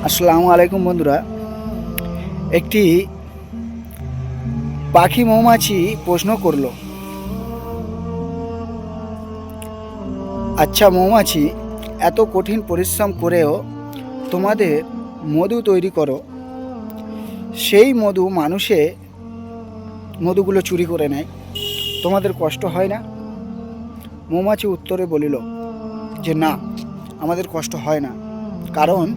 আসসালামু আলাইকুম বন্ধুরা। একটি পাখি মৌমাছি প্রশ্ন করল, আচ্ছা মৌমাছি, এত কঠিন পরিশ্রম করেও তোমাদের মধু তৈরি করো, সেই মধুগুলো চুরি করে নেয়, তোমাদের কষ্ট হয় না? মৌমাছি উত্তরে বলিল যে না, আমাদের কষ্ট হয় না, কারণ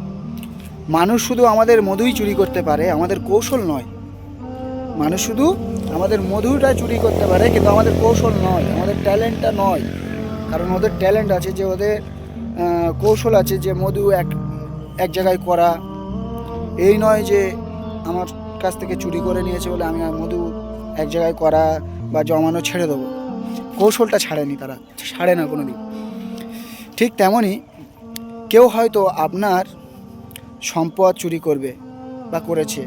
মানুষ শুধু আমাদের মধুই চুরি করতে পারে, আমাদের কৌশল নয়। মানুষ শুধু আমাদের মধুটা চুরি করতে পারে, কিন্তু আমাদের কৌশল নয়, আমাদের ট্যালেন্টটা নয়। কারণ ওদের ট্যালেন্ট আছে, যে ওদের কৌশল আছে, যে মধু এক এক জায়গায় করা। এই নয় যে আমার কাছ থেকে চুরি করে নিয়েছে বলে আমি মধু এক জায়গায় করা বা জমানো ছেড়ে দেবো। কৌশলটা ছাড়েনি, তারা ছাড়ে না কোনো দিন। ঠিক তেমনই কেউ হয়তো আপনার সম্পদ চুরি করবে বা করেছে,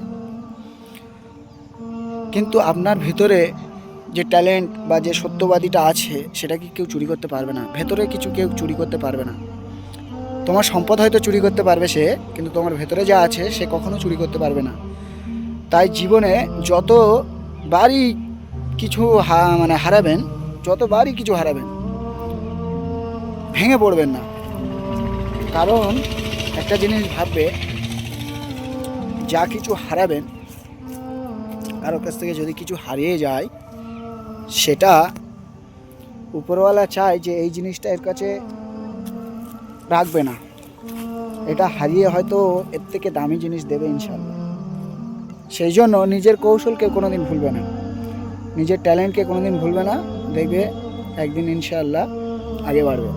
কিন্তু আপনার ভিতরে যে ট্যালেন্ট বা যে সত্যবাদীটা আছে সেটা কি কেউ চুরি করতে পারবে না। ভেতরে কিছু কেউ চুরি করতে পারবে না। তোমার সম্পদ হয়তো চুরি করতে পারবে সে, কিন্তু তোমার ভেতরে যা আছে সে কখনো চুরি করতে পারবে না। তাই জীবনে যতবারই কিছু হারাবেন, যতবারই কিছু হারাবেন, ভেঙে পড়বেন না। কারণ একটা জিনিস ভাববে, যা কিছু হারাবেন, কারোর কাছ থেকে যদি কিছু হারিয়ে যায়, সেটা উপরওয়ালা চায় যে এই জিনিসটা এর কাছে রাখবে না, এটা হারিয়ে হয়তো এর থেকে দামি জিনিস দেবে ইনশাল্লাহ। সেই জন্য নিজের কৌশলকে কোনোদিন ভুলবে না, নিজের ট্যালেন্টকে কোনোদিন ভুলবে না, দেখবে একদিন ইনশাআল্লাহ আগে বাড়বে।